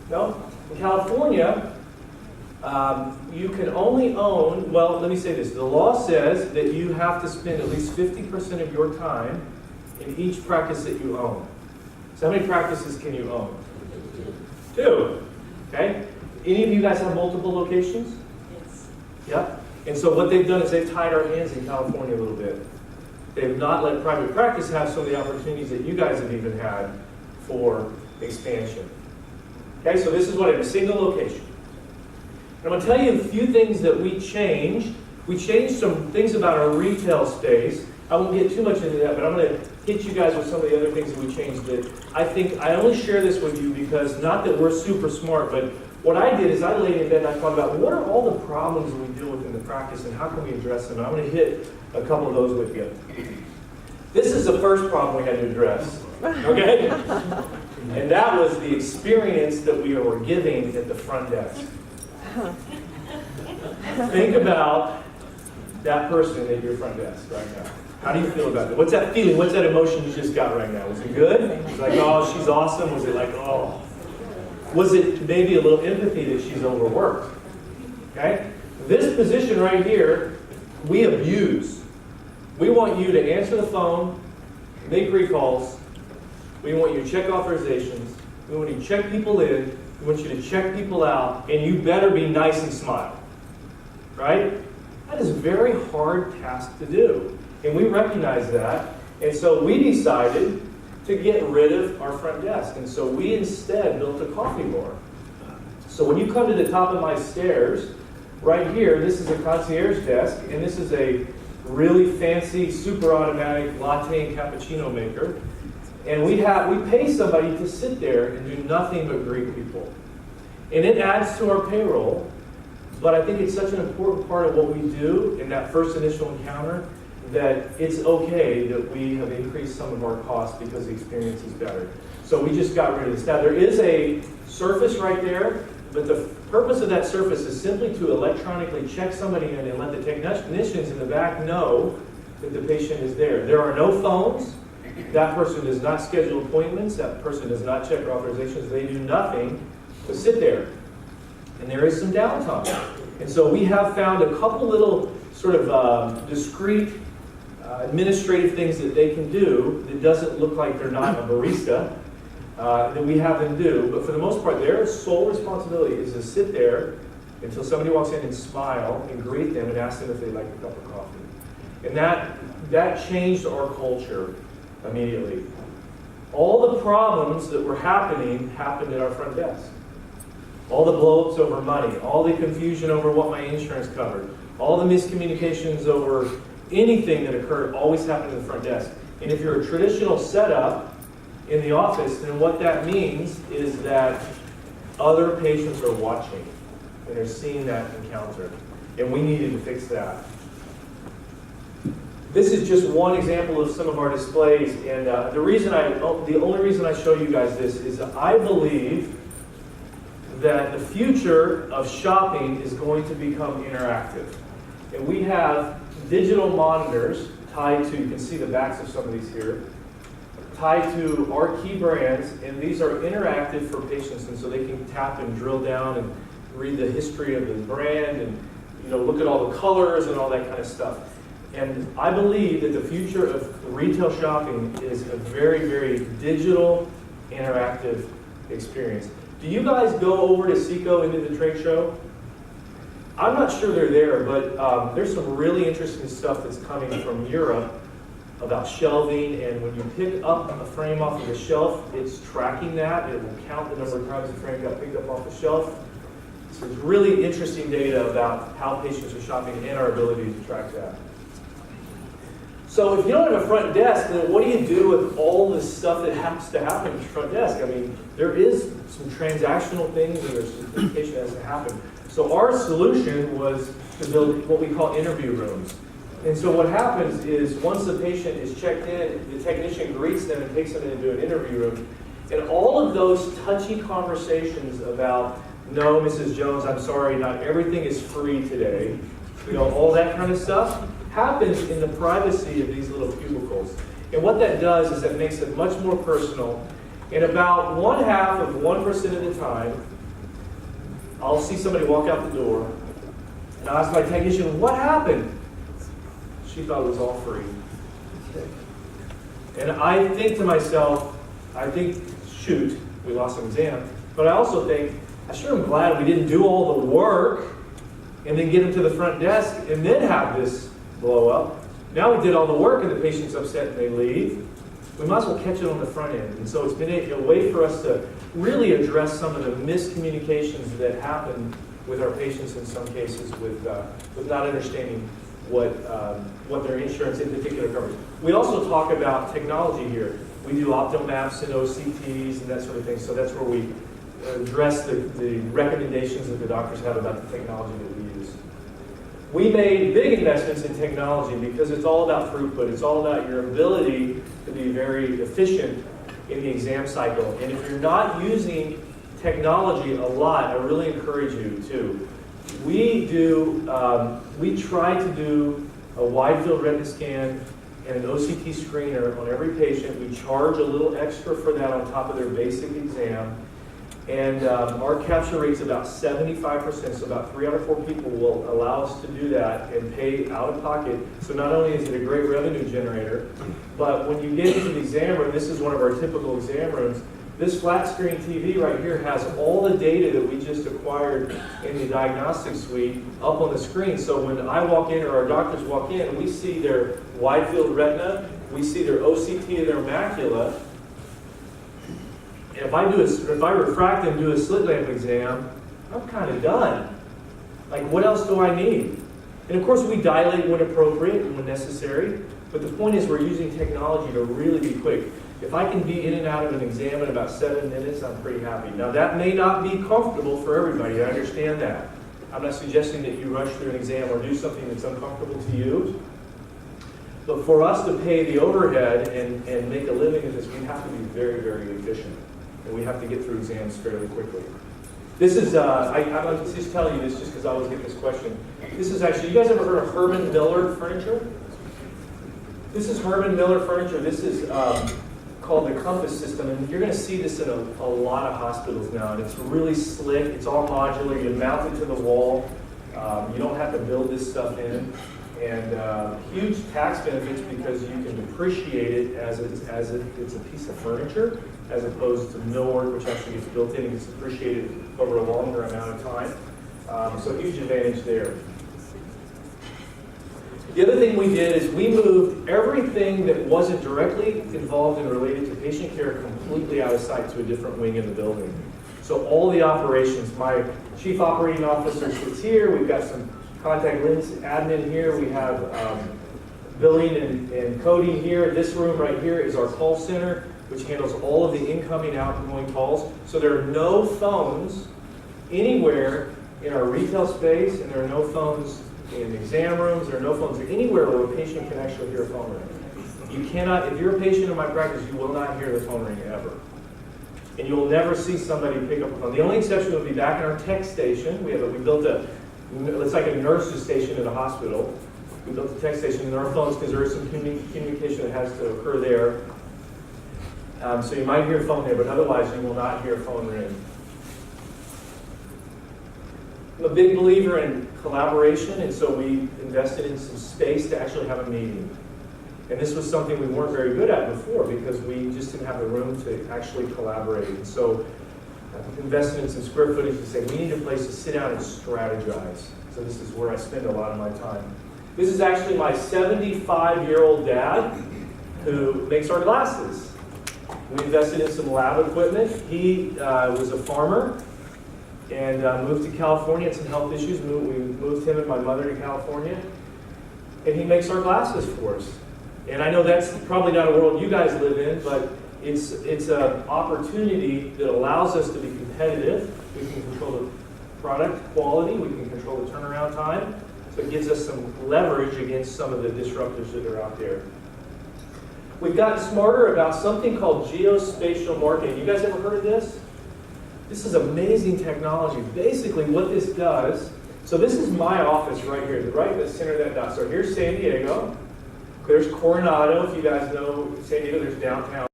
No? In California, you can only own, well, let me say this. The law says that you have to spend at least 50% of your time in each practice that you own. So how many practices can you own? 2. Okay? Any of you guys have multiple locations? Yes. Yeah? And so what they've done is they've tied our hands in California a little bit. They've not let private practice have some of the opportunities that you guys have even had for expansion. Okay, so this is what a single location. And I'm going to tell you a few things that we changed. We changed some things about our retail space. I won't get too much into that, but I'm going to hit you guys with some of the other things that we changed. That I only share this with you because not that we're super smart, but what I did is I laid in bed and I thought about what are all the problems we deal with in the practice and how can we address them. And I'm going to hit a couple of those with you. This is the first problem we had to address. Okay? And that was the experience that we were giving at the front desk. Think about that person at your front desk right now. How do you feel about it? What's that feeling? What's that emotion you just got right now? Was it good? Was it like, oh, she's awesome? Was it like, oh? Was it maybe a little empathy that she's overworked? Okay? This position right here, we abuse. We want you to answer the phone, make recalls. We want you to check authorizations. We want you to check people in. We want you to check people out. And you better be nice and smile. Right? That is a very hard task to do. And we recognize that. And so we decided to get rid of our front desk. And so we instead built a coffee bar. So when you come to the top of my stairs, right here, this is a concierge desk. And this is a really fancy, super automatic latte and cappuccino maker. And we pay somebody to sit there and do nothing but greet people. And it adds to our payroll, but I think it's such an important part of what we do in that first initial encounter that it's okay that we have increased some of our costs because the experience is better. So we just got rid of this. Now there is a surface right there, but the purpose of that surface is simply to electronically check somebody in and let the technicians in the back know that the patient is there. There are no phones. That person does not schedule appointments. That person does not check authorizations. They do nothing but sit there. And there is some downtime. And so we have found a couple little sort of discrete administrative things that they can do that doesn't look like they're not a barista that we have them do. But for the most part, their sole responsibility is to sit there until somebody walks in and smile and greet them and ask them if they'd like a cup of coffee. And that changed our culture immediately. All the problems that were happening happened at our front desk. All the blow-ups over money, all the confusion over what my insurance covered, all the miscommunications over anything that occurred always happened at the front desk. And if you're a traditional setup in the office, then what that means is that other patients are watching and they're seeing that encounter. And we needed to fix that. This is just one example of some of our displays, and the only reason I show you guys this is I believe that the future of shopping is going to become interactive. And we have digital monitors tied to, you can see the backs of some of these here, tied to our key brands, and these are interactive for patients, and so they can tap and drill down and read the history of the brand and look at all the colors and all that kind of stuff. And I believe that the future of retail shopping is a very, very digital, interactive experience. Do you guys go over to Seco into the trade show? I'm not sure they're there, but there's some really interesting stuff that's coming from Europe about shelving, and when you pick up a frame off of the shelf, it's tracking that. It will count the number of times the frame got picked up off the shelf. So there's really interesting data about how patients are shopping and our ability to track that. So if you don't have a front desk, then what do you do with all this stuff that has to happen at the front desk? I mean, there is some transactional things and there's some communication that has to happen. So our solution was to build what we call interview rooms. And so what happens is once the patient is checked in, the technician greets them and takes them into an interview room. And all of those touchy conversations about, no, Mrs. Jones, I'm sorry, not everything is free today. All that kind of stuff happens in the privacy of these little cubicles. And what that does is it makes it much more personal. And about 1/2 of the time, I'll see somebody walk out the door, and I ask my technician, what happened? She thought it was all free. And I think to myself, shoot, we lost an exam. But I also think, I sure am glad we didn't do all the work and then get them to the front desk and then have this blow up. Now we did all the work and the patient's upset and they leave. We might as well catch it on the front end. And so it's been a way for us to really address some of the miscommunications that happen with our patients in some cases with not understanding what their insurance in particular covers. We also talk about technology here. We do optomaps and OCTs and that sort of thing. So that's where we address the recommendations that the doctors have about the technology that we use. We made big investments in technology because it's all about throughput. It's all about your ability to be very efficient in the exam cycle. And if you're not using technology a lot, I really encourage you to. We try to do a wide field retina scan and an OCT screener on every patient. We charge a little extra for that on top of their basic exam. And our capture rate's about 75%, so about 3 out of 4 people will allow us to do that and pay out of pocket. So not only is it a great revenue generator, but when you get into the exam room, this is one of our typical exam rooms, this flat screen TV right here has all the data that we just acquired in the diagnostic suite up on the screen. So when I walk in or our doctors walk in, we see their wide field retina, we see their OCT of their macula. And if I refract and do a slit lamp exam, I'm kind of done. Like, what else do I need? And of course, we dilate when appropriate and when necessary. But the point is, we're using technology to really be quick. If I can be in and out of an exam in about 7 minutes, I'm pretty happy. Now, that may not be comfortable for everybody. I understand that. I'm not suggesting that you rush through an exam or do something that's uncomfortable to you. But for us to pay the overhead and make a living at this, we have to be very, very efficient. And we have to get through exams fairly quickly. This is, I'm just telling you this just because I always get this question. This is actually, you guys ever heard of Herman Miller furniture? This is Herman Miller furniture. This is called the Compass system, and you're going to see this in a lot of hospitals now. And it's really slick. It's all modular. You mount it to the wall. You don't have to build this stuff in. And huge tax benefits because you can depreciate it as it's a piece of furniture, as opposed to millwork, which actually gets built in and gets depreciated over a longer amount of time. So huge advantage there. The other thing we did is we moved everything that wasn't directly involved and related to patient care completely out of sight to a different wing in the building. So all the operations, my chief operating officer sits here. We've got some contact lens admin here. We have billing and coding here. This room right here is our call center, which handles all of the incoming, outgoing calls. So there are no phones anywhere in our retail space, and there are no phones in exam rooms. There are no phones anywhere where a patient can actually hear a phone ring. You cannot, if you're a patient in my practice, you will not hear the phone ring ever. And you will never see somebody pick up a phone. The only exception would be back in our tech station. We built it's like a nurse's station in a hospital. We built a tech station, and there are phones because there is some communication that has to occur there. So you might hear a phone there, but otherwise you will not hear a phone ring. I'm a big believer in collaboration, and so we invested in some space to actually have a meeting. And this was something we weren't very good at before because we just didn't have the room to actually collaborate. And so I've invested in some square footage to say we need a place to sit down and strategize. So this is where I spend a lot of my time. This is actually my 75-year-old dad who makes our glasses. We invested in some lab equipment. He was a farmer and moved to California, had some health issues. We moved him and my mother to California. And he makes our glasses for us. And I know that's probably not a world you guys live in, but it's an opportunity that allows us to be competitive. We can control the product quality. We can control the turnaround time. So it gives us some leverage against some of the disruptors that are out there. We've gotten smarter about something called geospatial marketing. You guys ever heard of this? This is amazing technology. Basically what this does, so this is my office right here, right in the center of that dot. So here's San Diego. There's Coronado, if you guys know San Diego, there's downtown.